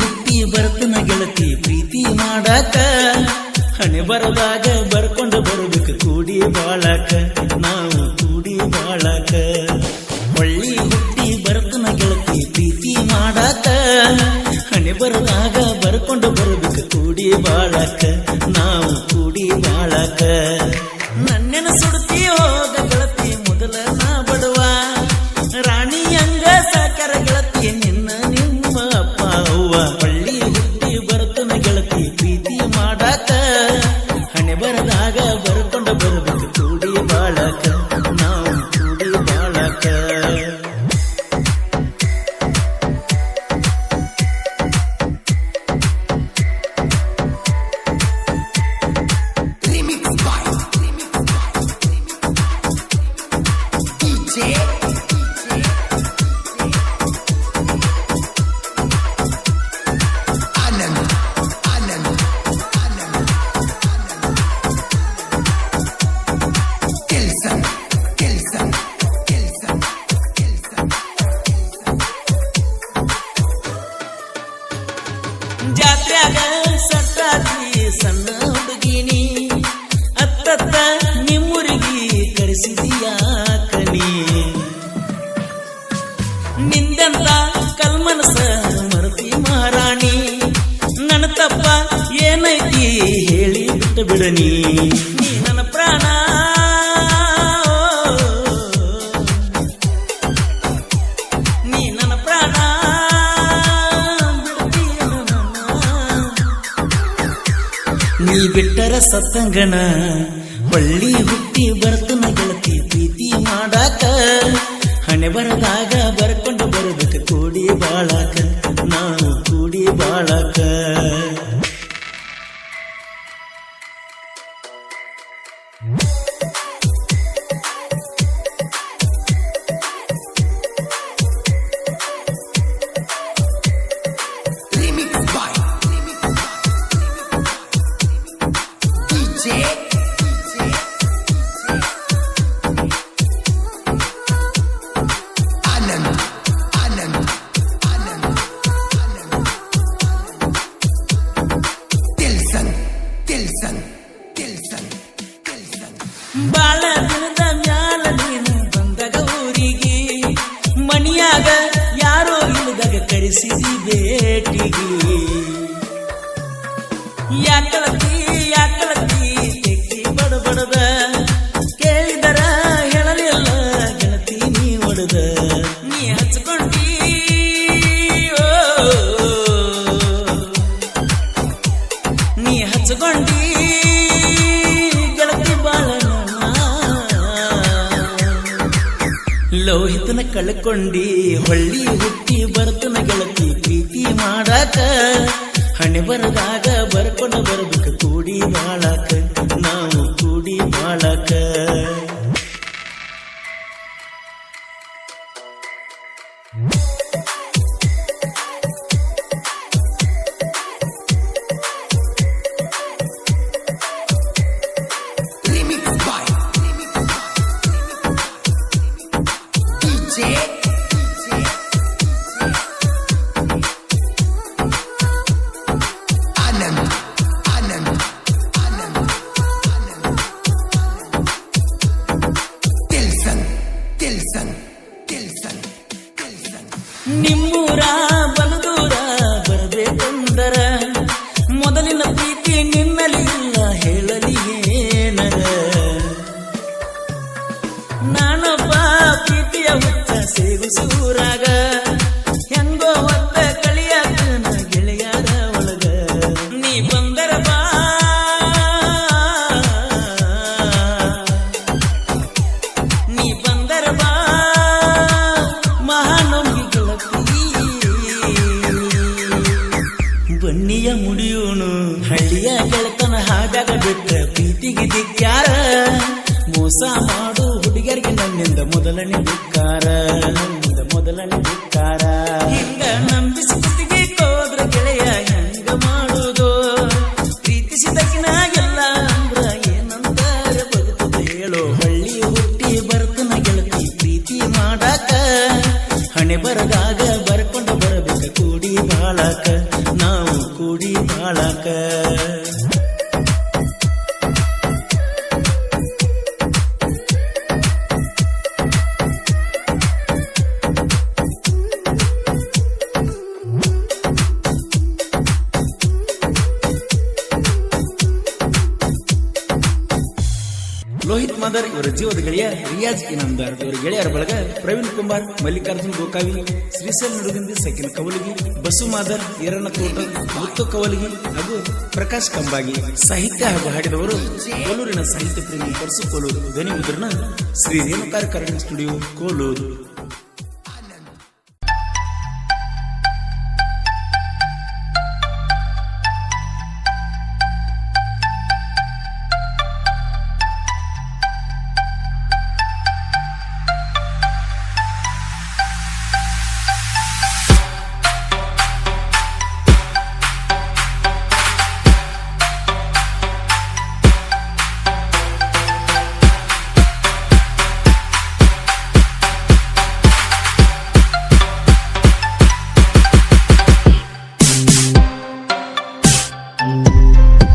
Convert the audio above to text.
ಹುಟ್ಟಿ ಬರ್ತನ ಗೆಳತಿ ಪ್ರೀತಿ ಮಾಡಾಕ ಹಣೆ ಬರದಾಗ ಬರ್ಕೊಂಡು ಬರಬೇಕು ಕೂಡಿ ಬಾಳಕ ನಾವು ಕೂಡಿ ಬಾಳಕ ಒಳ್ಳಿ ಹುಟ್ಟಿ ಬರ್ತನ ಗೆಳತಿ ಪ್ರೀತಿ ಮಾಡಾಕ ಹಣೆ ಬರದಾಗ ಬರ್ಕೊಂಡು ಬರಬೇಕು ಕೂಡಿ ಬಾಳಕ ನಾವು ಕೂಡಿ ಬಾಳಕ ನನ್ನೆನ ಸುಡ್ತಿ ಹೋಗ ಗೆಳತಿ ಮೊದಲ ನಾ ಬಡವ ರಾಣಿ ಹಂಗ ಸಾಕರ ಗೆಳತಿ ನಿನ್ನ ನಿಮ್ಮ ಅಪ್ಪ ಅವ್ವ ಒಳ್ಳಿ ಹುಟ್ಟಿ ಬರ್ತನ ಗೆಳತಿ ಪ್ರೀತಿ ಮಾಡಾಕ ಹಣೆ ಬರದಾಗ ಬರ್ಕೊಂಡು ಬರಬೇಕು ಕೂಡಿ ಬಾಳಕ ನಾವು ಕೂಡಿ ಬಾಳಕ ಜಾತ್ರ್ಯಾಗ ಸತ್ತಾದಿ ಸಣ್ಣ ಹುಡುಗಿನಿ ಅತ್ತತ್ತ ನಿಮ್ಮೂರಿಗೆ ಕರೆಸಿದೀಯಾಕನಿ ನಿಂದಂತ ಕಲ್ಮನಸ ಮರತಿ ಮಹಾರಾಣಿ ನನ್ನ ತಪ್ಪ ಏನೈತಿ ಹೇಳಿ ಬಿಟ್ಟು ಬಿಡನಿ ನೀ ನನ್ನ ಪ್ರಾಣ ನೀ ನನ್ನ ಪ್ರಾಣ ನೀ ಬಿಟ್ಟರ ಸತ್ತಂಗನ ಒಳ್ಳಿ ಹುಟ್ಟಿ ಬರ್ತನ ಗೆಳತಿ ಪ್ರೀತಿ ಮಾಡಾಕ ಹಣೆ ಬರದಾಗ ಬರ್ಕೊಂಡು ಬರಬೇಕು ಕೂಡಿ ಬಾಳಕ ನಾವು ಕೂಡಿ ಬಾಳಕ ಬಾಳ ದಿನದ ಮ್ಯಾಲ ನೀನು ಬಂದಾಗ ಊರಿಗೆ ಮನಿಯಾಗ ಯಾರೋ ಇಲ್ಲದಾಗ ಕರೆಸಿದಿ ಭೇಟಿಗೆ ಯಾಕಳತಿ ತೆಕ್ಕಿ ಬಡಬಡದ ಕೇಳಿದರ ಹೇಳಲಿಲ್ಲ ಗೆಳತಿ ನೀ ಒಡದ ನೀ ಹಚ್ಕೊಂಡಿ ನೀ ಹಚ್ಕೊಂಡಿ ಲೋಹಿತನ ಕಳ್ಕೊಂಡಿ ಹೊಳ್ಳಿ ಹುಟ್ಟಿ ಬರ್ತನ ಗೆಳತಿ ಪ್ರೀತಿ ಮಾಡಾಕ ಹಣೆ ಬರದಾಗ ಬರ್ಕೊಂಡು ಬರ್ಬೇಕು ಕೂಡಿ ಬಾಳಕ ನಾವು ಕೂಡಿ ಬಾಳಕ ನಿಮ್ಮೂರ ಬಲದೂರ ಬರಬೇಕಂದರ ಮೊದಲಿನ ಪ್ರೀತಿ ನಿನ್ನಲಿ ಇಲ್ಲ ಹೇಳಲಿ ಏನರ ನಾನೊಬ್ಬ ಪ್ರೀತಿಯ ಹುಚ್ಚ ಸೇವಿಸೂರಾಗ ಹೆಂಗೋ ಹೊತ್ತ ಕಳಿಯಾಕನ ಗೆಳೆಯರ ಒಳಗ ನೀ ಬಂದರ ಬಾ ನೀ ಬಂದರ ಬಾ ಬನ್ನಿಯ ಮುಡಿಯೋನು ಹಳ್ಳಿಯ ಗೆಳತನ ಹಾಗಾಗ ಬಿಟ್ಟ ಪ್ರೀತಿಗೆ ದಿಕ್ಕ್ಯಾರ ಮೋಸ ಮಾಡು ಹುಡುಗರಿಗೆ ನನ್ನಿಂದ ಮೊದಲನೇ ಧಿಕ್ಕಾರ ಹಿಂಗ ನಂಬಿಸಿ ಪ್ರೀತಿಗೆ ಕೋದ್ರ ಗೆಳೆಯ ಹೆಂಗ ಮಾಡುವುದು ಪ್ರೀತಿಸಿದಕ್ಕಿನ ಎಲ್ಲ ಅಂದ್ರ ಏನಂತಾರ ಬದುಕುದು ಹೇಳೋ ಹಳ್ಳಿ ಹುಟ್ಟಿ ಬರ್ತನ ಗೆಳತಿ ಪ್ರೀತಿ ಮಾಡಾಕ ಹಣೆ ಬರದಾಗ ಬರ್ಕೊಂಡು ಬರಬೇಕು ಕೂಡಿ ಬಾಳಕ ಕೂಡಿ ಬಾಳಕ. ಲೋಹಿತ್ ಮಾದರ್ ಇವರ ಜೀವದ ಗೆಳೆಯ ರಿಯಾಜ್ ಇನಾಮದಾರ್, ಇವರ ಗೆಳೆಯರ ಬಳಗ ಪ್ರವೀಣ್ ಕುಮಾರ್, ಮಲ್ಲಿಕಾರ್ಜುನ್ ಗೋಕಾವಿ, ಶ್ರೀಶೈಲ್ ನಡುಗಂದಿ, ಸಕಿನ್ ಕವಲಗಿ, ಬಸು ಮಾದರ್, ಈರಣ್ಣ ತೋಟ, ಮುತ್ತು ಕವಲಗಿ ಹಾಗೂ ಪ್ರಕಾಶ್ ಕಂಬಾಗಿ. ಸಾಹಿತ್ಯ ಹಾಗೂ ಹಾಡಿದವರು ಕೋಲೂರಿನ ಸಾಹಿತ್ಯ ಪ್ರೇಮಿ ಪರಸು ಕೋಲೂರು. ಧ್ವನಿ ಮುದ್ರಣ ಶ್ರೀ ರೇಣುಕಾರ್ ಕರಡಿ ಸ್ಟುಡಿಯೋ, ಕೋಲೂರು.